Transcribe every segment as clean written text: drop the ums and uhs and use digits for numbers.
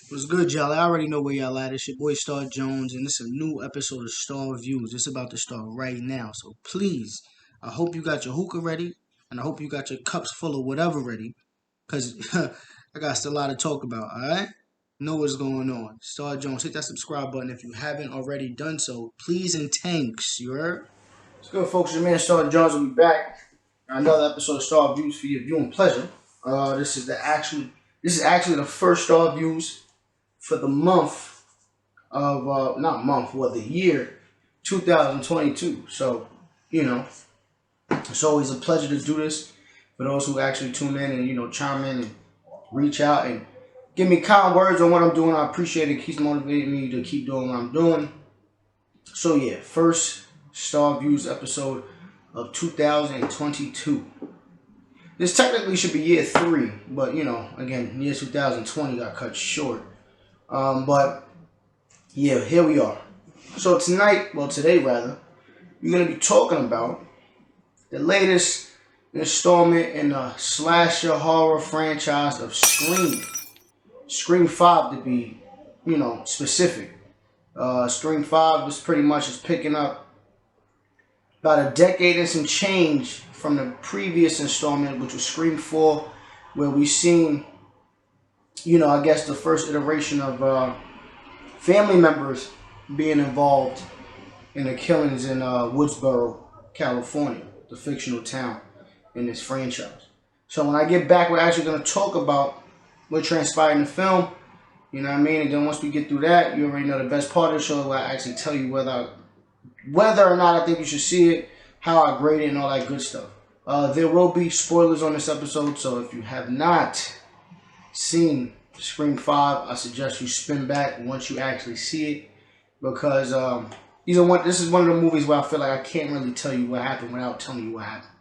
What's good, y'all? I already know where y'all at. It's your boy Star Jones, and this is a new episode of Star Views. It's about to start right now. So please, I hope you got your hookah ready, and I hope you got your cups full of whatever ready, because I got a lot to talk about, alright? Know what's going on. Star Jones, hit that subscribe button if you haven't already done so. Please and thanks, you heard? What's good, folks? Your man Star Jones will be back. Another episode of Star Views for your viewing pleasure. This is actually the first Star Views for the month of the year 2022. So, it's always a pleasure to do this for those who actually tune in and chime in and reach out and give me kind words on what I'm doing. I appreciate it. It keeps motivating me to keep doing what I'm doing. So yeah, first Star Views episode of 2022. This technically should be year 3, but again, year 2020 got cut short. But yeah, here we are. So today rather, we're going to be talking about the latest installment in the slasher horror franchise of Scream. Scream 5 to be, specific. Scream 5 is pretty much picking up about a decade and some change from the previous installment, which was Scream 4, where we've seen, I guess the first iteration of family members being involved in the killings in Woodsboro, California, the fictional town in this franchise. So when I get back, we're actually going to talk about what transpired in the film, you know what I mean? And then once we get through that, you already know the best part of the show, where I actually tell you whether or not I think you should see it, how I grade it, and all that good stuff. There will be spoilers on this episode, so if you have not seen Scream 5, I suggest you spin back once you actually see it, because this is one of the movies where I feel like I can't really tell you what happened without telling you what happened,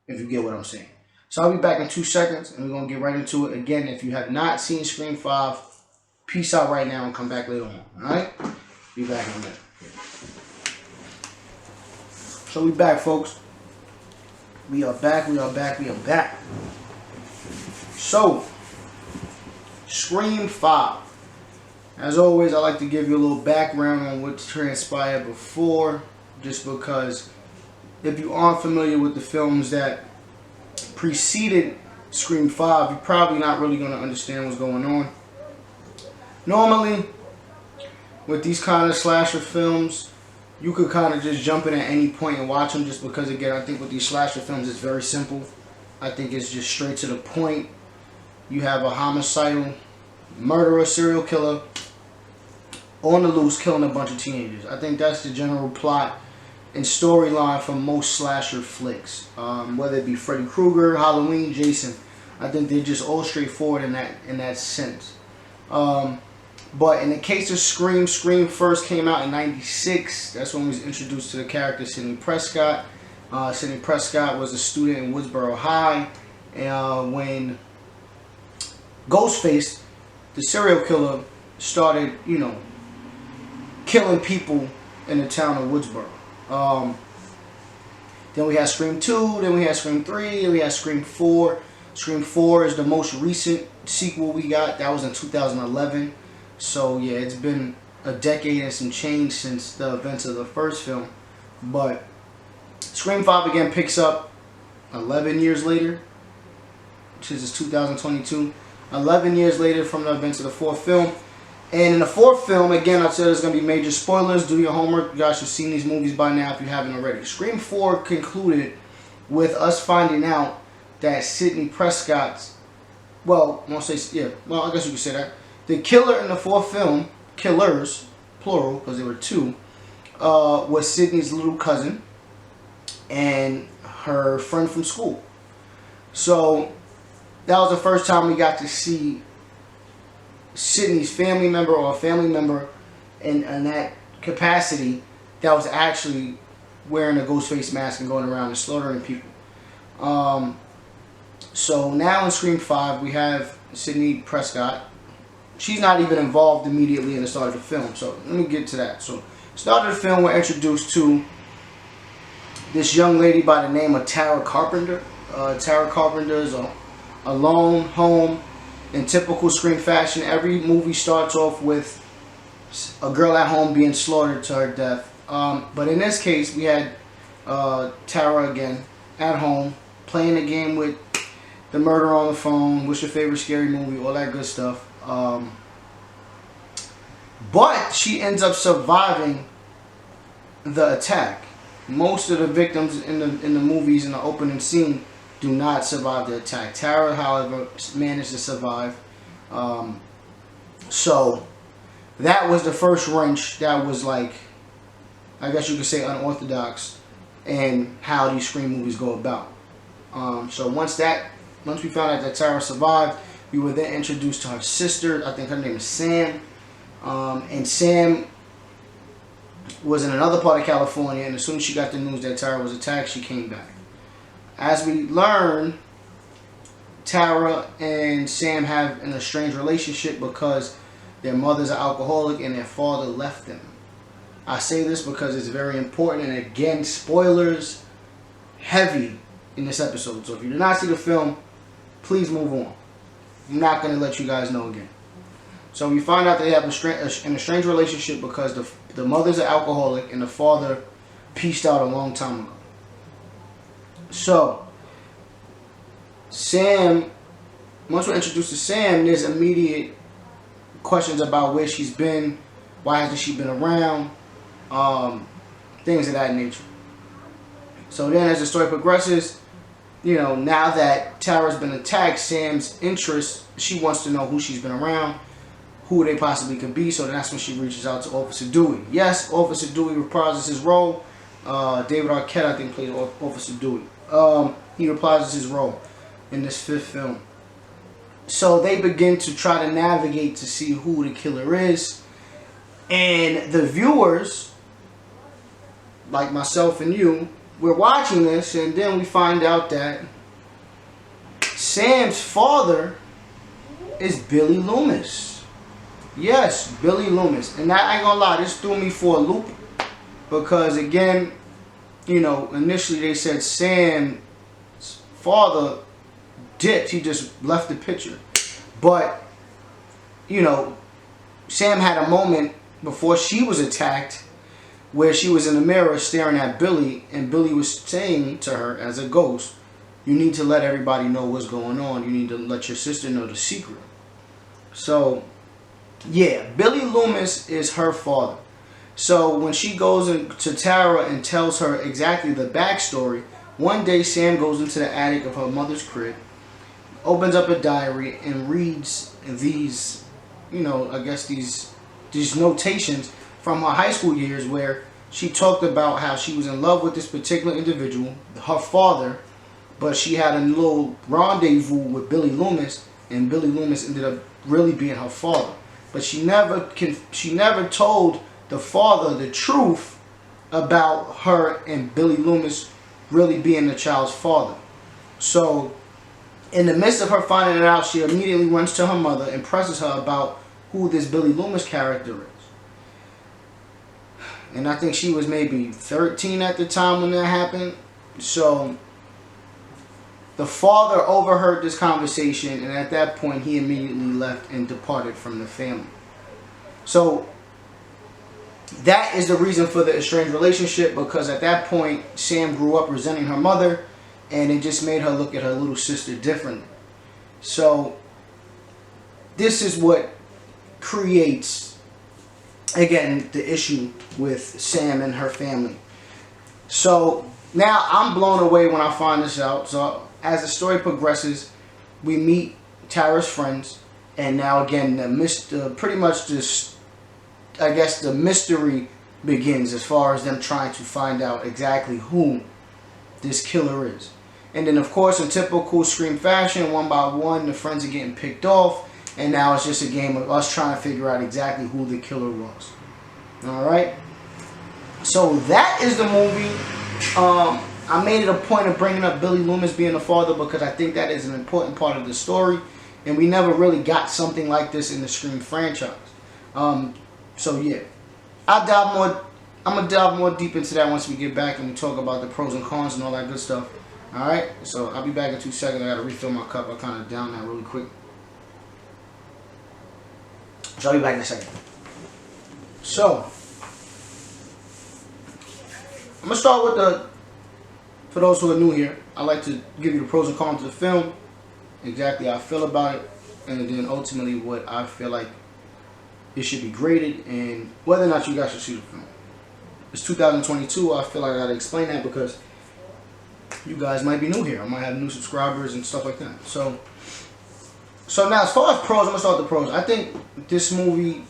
if you get what I'm saying. So I'll be back in 2 seconds, and we're going to get right into it. Again, if you have not seen Scream 5, peace out right now and come back later on, alright? Be back in a minute. So we back, folks. We are back. So, Scream 5. As always, I like to give you a little background on what transpired before, just because if you aren't familiar with the films that preceded Scream 5, you're probably not really going to understand what's going on. Normally, with these kind of slasher films, you could kind of just jump in at any point and watch them, just because, again, I think with these slasher films, it's very simple. I think it's just straight to the point. You have a homicidal murderer, serial killer on the loose, killing a bunch of teenagers. I think that's the general plot and storyline for most slasher flicks. Whether it be Freddy Krueger, Halloween, Jason, I think they're just all straightforward in that sense. But in the case of Scream, Scream first came out in '96. That's when we was introduced to the character Sidney Prescott. Sidney Prescott was a student in Woodsboro High, when Ghostface, the serial killer, started, killing people in the town of Woodsboro. Then we had Scream 2, then we had Scream 3, then we had Scream 4. Scream 4 is the most recent sequel we got. That was in 2011. So yeah, it's been a decade and some change since the events of the first film. But Scream 5 again picks up 11 years later, which is 2022. 11 years later from the events of the fourth film. And in the fourth film, again, I said there's going to be major spoilers. Do your homework. You guys should have seen these movies by now if you haven't already. Scream 4 concluded with us finding out that Sidney Prescott's, I guess you could say that. The killer in the fourth film, killers, plural, because there were 2, was Sidney's little cousin and her friend from school. So that was the first time we got to see Sidney's family member, or a family member in that capacity, that was actually wearing a Ghostface mask and going around and slaughtering people. So now in Scream 5, we have Sidney Prescott. She's not even involved immediately in the start of the film. So let me get to that. So start of the film, we're introduced to this young lady by the name of Tara Carpenter. Tara Carpenter is a lone home In typical Scream fashion, every movie starts off with a girl at home being slaughtered to her death. But in this case, we had Tara again at home playing a game with the murder on the phone. What's your favorite scary movie? All that good stuff. But she ends up surviving the attack. Most of the victims in the movies in the opening scene do not survive the attack. Tara, however, managed to survive. So that was the first wrench that was, like, I guess you could say, unorthodox in how these Scream movies go about. So once we found out that Tara survived, we were then introduced to her sister. I think her name is Sam. And Sam was in another part of California, and as soon as she got the news that Tara was attacked, she came back. As we learn, Tara and Sam have an estranged relationship because their mother's an alcoholic and their father left them. I say this because it's very important, and again, spoilers heavy in this episode. So if you did not see the film, please move on. I'm not going to let you guys know again. So we find out they have an estranged relationship because the mother's an alcoholic and the father pieced out a long time ago. So Sam, once we're introduced to Sam, there's immediate questions about where she's been, why hasn't she been around, things of that nature. So then as the story progresses, you know, now that Tara's been attacked, Sam's interest, she wants to know who she's been around, who they possibly could be. So that's when she reaches out to Officer Dewey. Yes, Officer Dewey reprises his role. David Arquette, I think, played Officer Dewey. He reprises his role in this 5th film. So they begin to try to navigate to see who the killer is. And the viewers, like myself and you, we're watching this, and then we find out that Sam's father is Billy Loomis. Yes, Billy Loomis. And I ain't gonna lie, this threw me for a loop. Because again, you know, initially they said Sam's father dipped. He just left the picture. But, you know, Sam had a moment before she was attacked where she was in the mirror staring at Billy, and Billy was saying to her as a ghost, you need to let everybody know what's going on. You need to let your sister know the secret. So, yeah, Billy Loomis is her father. So when she goes to Tara and tells her exactly the backstory, one day Sam goes into the attic of her mother's crib, opens up a diary, and reads these, you know, I guess these notations from her high school years where she talked about how she was in love with this particular individual, her father, but she had a little rendezvous with Billy Loomis, and Billy Loomis ended up really being her father. But she never told the father the truth about her and Billy Loomis really being the child's father. So in the midst of her finding it out, she immediately runs to her mother and presses her about who this Billy Loomis character is. And I think she was maybe 13 at the time when that happened. So the father overheard this conversation, and at that point he immediately left and departed from the family. So that is the reason for the estranged relationship, because at that point Sam grew up resenting her mother, and it just made her look at her little sister differently. So this is what creates, again, the issue with Sam and her family. So now I'm blown away when I find this out. So as the story progresses, we meet Tara's friends, and now again pretty much this, I guess, the mystery begins as far as them trying to find out exactly who this killer is. And then, of course, in typical Scream fashion, one by one, the friends are getting picked off, and now it's just a game of us trying to figure out exactly who the killer was. Alright? So that is the movie. I made it a point of bringing up Billy Loomis being the father because I think that is an important part of the story, and we never really got something like this in the Scream franchise. So yeah, I'm gonna dive more deep into that once we get back and we talk about the pros and cons and all that good stuff. Alright, so I'll be back in 2 seconds. I gotta refill my cup. I kinda downed that really quick. So I'll be back in a second. So I'm gonna start with the. For those who are new here, I like to give you the pros and cons of the film, exactly how I feel about it, and then ultimately what I feel like it should be graded and whether or not you guys should see the film. It's 2022. I feel like I gotta explain that because you guys might be new here. I might have new subscribers and stuff like that. So now as far as pros, I'm gonna start with the pros. I think this movie.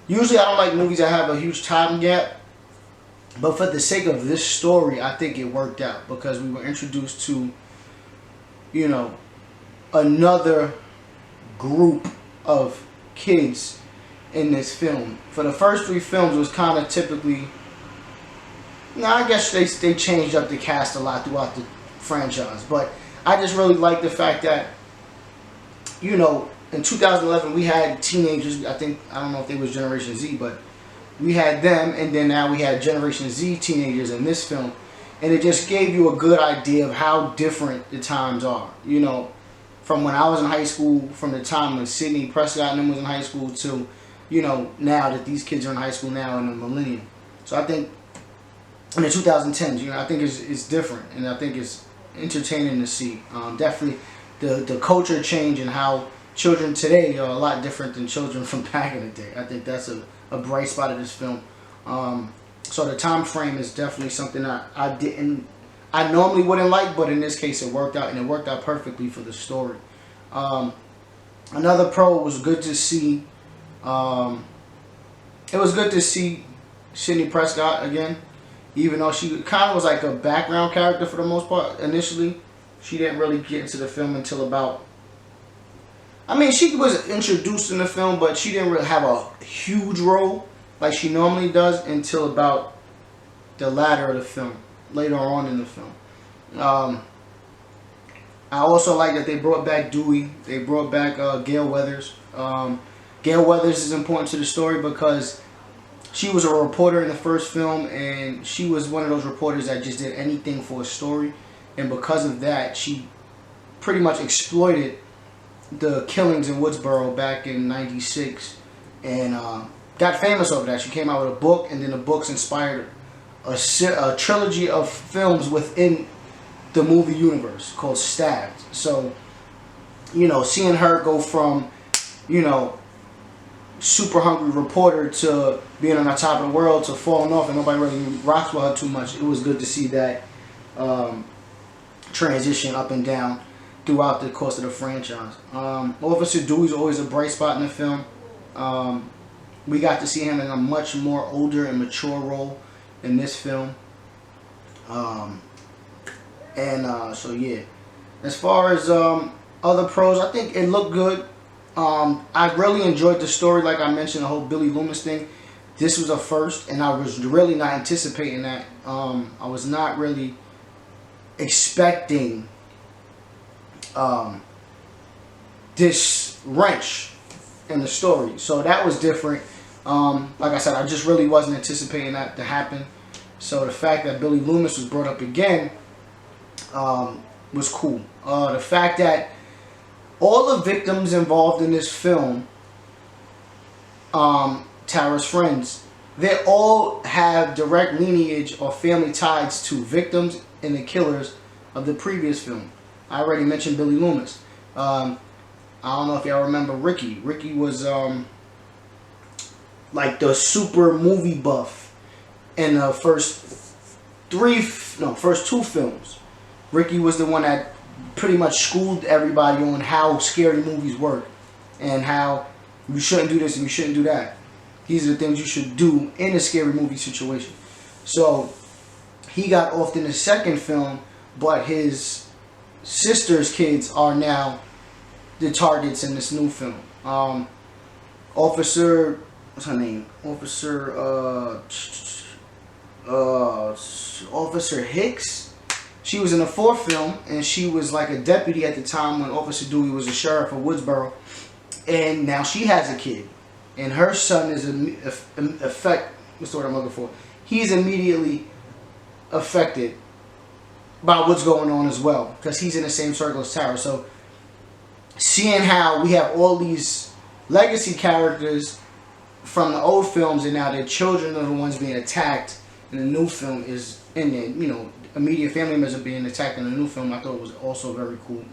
Usually I don't like movies that have a huge time gap. But for the sake of this story, I think it worked out because we were introduced to, you know, another group of kids in this film. For the first 3 films, it was kind of typically, I guess they changed up the cast a lot throughout the franchise. But I just really like the fact that, you know, in 2011 we had teenagers. I don't know if they was Generation Z, but we had them, and then now we had Generation Z teenagers in this film. And it just gave you a good idea of how different the times are. You know, from when I was in high school, from the time when Sidney Prescott and them was in high school to, you know, now that these kids are in high school now in the millennium. So I think in the 2010s, you know, I think it's different, and I think it's entertaining to see. Definitely the culture change and how children today are a lot different than children from back in the day. I think that's a bright spot of this film. So the time frame is definitely something that I normally wouldn't like, but in this case it worked out, and it worked out perfectly for the story. Another pro, was good to see. It was good to see Sidney Prescott again, even though she kind of was like a background character for the most part initially. She didn't really get into the film until about. I mean, she was introduced in the film, but she didn't really have a huge role like she normally does until about the latter of the film, later on in the film. I also like that they brought back Dewey. They brought back Gale Weathers. Gale Weathers is important to the story because she was a reporter in the first film, and she was one of those reporters that just did anything for a story. And because of that, she pretty much exploited the killings in Woodsboro back in '96, and got famous over that. She came out with a book, and then the books inspired a trilogy of films within the movie universe called Stabbed. So, you know, seeing her go from, you know, super hungry reporter to being on the top of the world to falling off and nobody really rocks with her too much, it was good to see that transition up and down throughout the course of the franchise. Officer Dewey's always a bright spot in the film. We got to see him in a much more older and mature role in this film. So yeah. As far as other pros, I think it looked good. I really enjoyed the story, like I mentioned, the whole Billy Loomis thing. This was a first, and I was really not anticipating that. I was not really expecting this wrench in the story, so that was different. Like I said, I just really wasn't anticipating that to happen. So the fact that Billy Loomis was brought up again was cool. The fact that all the victims involved in this film, Tara's friends, they all have direct lineage or family ties to victims and the killers of the previous film. I already mentioned Billy Loomis. I don't know if y'all remember Ricky. Ricky was like the super movie buff in the first two films. Ricky was the one that pretty much schooled everybody on how scary movies work and how you shouldn't do this and you shouldn't do that. These are the things you should do in a scary movie situation. So he got off in the second film, but his sister's kids are now the targets in this new film. Officer, what's her name? Officer Hicks. She was in the fourth film, and she was like a deputy at the time when Officer Dewey was a sheriff of Woodsboro. And now she has a kid, and her son is what's the word I'm looking for? He's immediately affected by what's going on as well, because he's in the same circle as Tara. So seeing how we have all these legacy characters from the old films, and now their children are the ones being attacked in the new film is in there. You know, immediate family members are being attacked in the new film. I thought it was also very cool.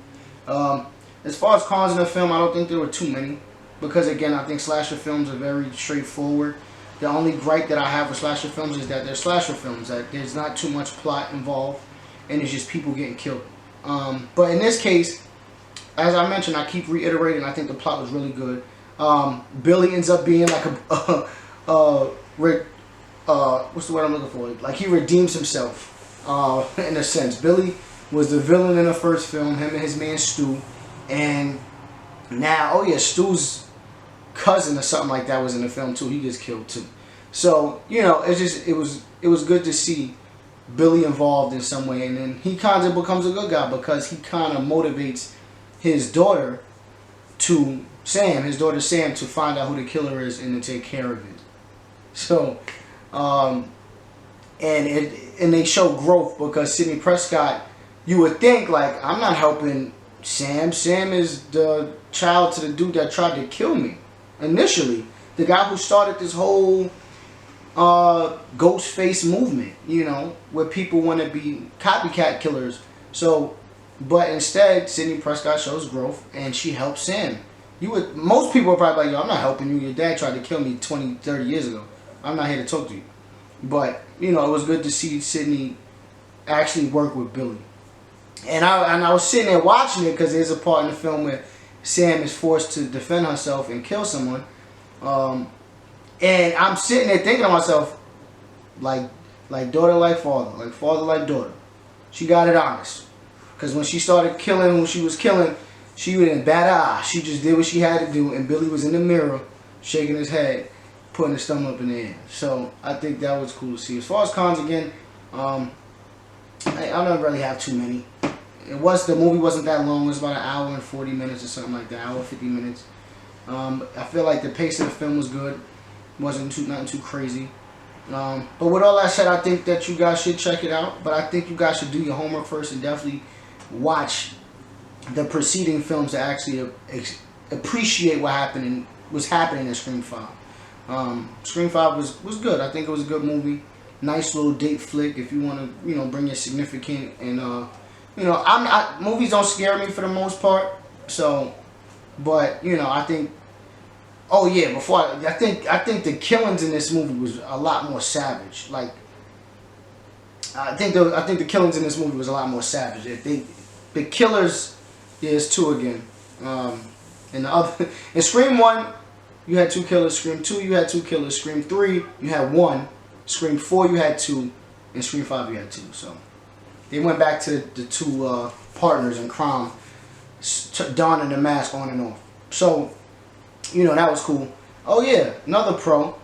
As far as cons in the film, I don't think there were too many. Because again, I think slasher films are very straightforward. The only gripe that I have with slasher films is that they're slasher films. That there's not too much plot involved. And it's just people getting killed. But in this case, as I mentioned, I keep reiterating, I think the plot was really good. Billy ends up being like what's the word I'm looking for? Like he redeems himself, in a sense. Billy was the villain in the first film, him and his man Stu. And now, oh yeah, Stu's cousin or something like that was in the film too. He gets killed too. So, you know, it was good to see Billy involved in some way, and then he kind of becomes a good guy because he kind of motivates his daughter his daughter Sam, to find out who the killer is and to take care of it. So, and they show growth because Sidney Prescott, you would think like, I'm not helping Sam. Sam is the child to the dude that tried to kill me initially. The guy who started this whole ghost face movement, you know, where people want to be copycat killers. So, but instead, Sidney Prescott shows growth and she helps Sam. Most people are probably like, yo, I'm not helping you. Your dad tried to kill me 20, 30 years ago. I'm not here to talk to you. But, you know, it was good to see Sidney actually work with Billy. And I was sitting there watching it because there's a part in the film where Sam is forced to defend herself and kill someone. And I'm sitting there thinking to myself, like daughter like father, like father like daughter. She got it honest. Because when she started killing who she was killing, she didn't bat an eye. She just did what she had to do, and Billy was in the mirror, shaking his head, putting his thumb up in the air. So I think that was cool to see. As far as cons, again, I don't really have too many. The movie wasn't that long. It was about an hour and 40 minutes or something like that, hour 50 minutes. I feel like the pace of the film was good. Nothing too crazy. But with all that said, I think that you guys should check it out. But I think you guys should do your homework first and definitely watch the preceding films to actually appreciate was happening in Scream 5. Scream 5 was good. I think it was a good movie. Nice little date flick if you want to, you know, bring your significant. And you know, movies don't scare me for the most part. So, but you know, I think. Oh yeah, I think the killings in this movie was a lot more savage. Like, I think the killings in this movie was a lot more savage. The killers, yeah, it's two again. And the other in Scream 1, you had 2 killers. Scream 2, you had 2 killers. Scream 3, you had 1. Scream 4, you had 2. And Scream 5, you had 2. So they went back to the 2 partners in crime, donning the mask on and off. So, you know, that was cool. Oh yeah, another pro.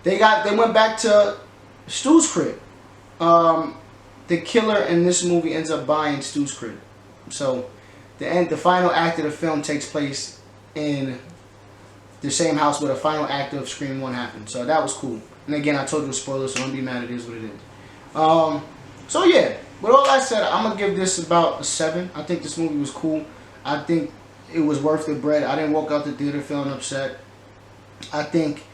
They went back to Stu's crib. The killer in this movie ends up buying Stu's crib. So the final act of the film takes place in the same house where the final act of Scream 1 happened. So that was cool. And again, I told you a spoiler, so don't be mad. It is what it is. So yeah, with all that said, I'm gonna give this about a 7. I think this movie was cool. I think it was worth the bread. I didn't walk out the theater feeling upset. I think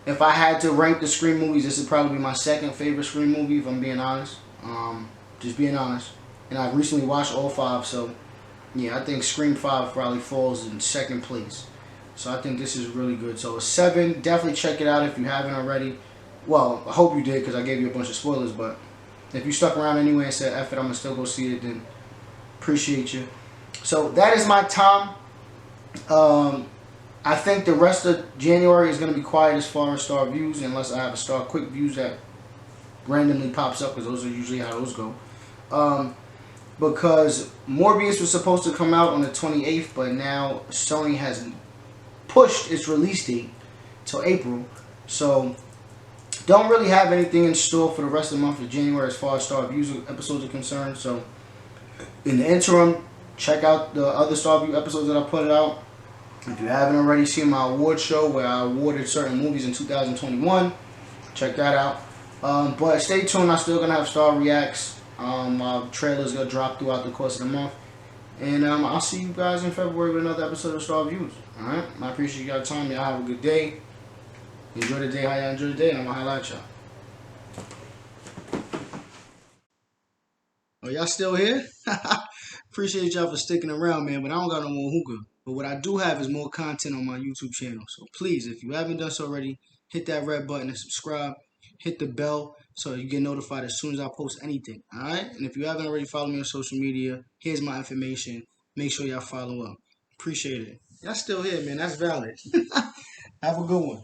if I had to rank the Scream movies, this would probably be my second favorite Scream movie, if I'm being honest. Just being honest. And I've recently watched all 5, so yeah, I think Scream 5 probably falls in second place. So I think this is really good. So a 7, definitely check it out if you haven't already. Well, I hope you did because I gave you a bunch of spoilers, but if you stuck around anyway and said, F it, I'm going to still go see it, then appreciate you. So that is my time. I think the rest of January is going to be quiet as far as star views, unless I have a star quick views that randomly pops up, because those are usually how those go. Because Morbius was supposed to come out on the 28th, but now Sony has pushed its release date till April. So don't really have anything in store for the rest of the month of January as far as star views episodes are concerned. So in the interim, check out the other star view episodes that I put out. If you haven't already seen my award show where I awarded certain movies in 2021, check that out. But stay tuned. I'm still going to have star reacts. My trailer's going to drop throughout the course of the month. And I'll see you guys in February with another episode of Star Views. Alright? I appreciate y'all time. Y'all have a good day. Enjoy the day how y'all enjoy the day, and I'm gonna highlight y'all. Oh, y'all still here? Appreciate y'all for sticking around, man. But I don't got no more hookah. But what I do have is more content on my YouTube channel. So please, if you haven't done so already, hit that red button and subscribe. Hit the bell so you get notified as soon as I post anything. Alright? And if you haven't already followed me on social media, here's my information. Make sure y'all follow up. Appreciate it. Y'all still here, man. That's valid. Have a good one.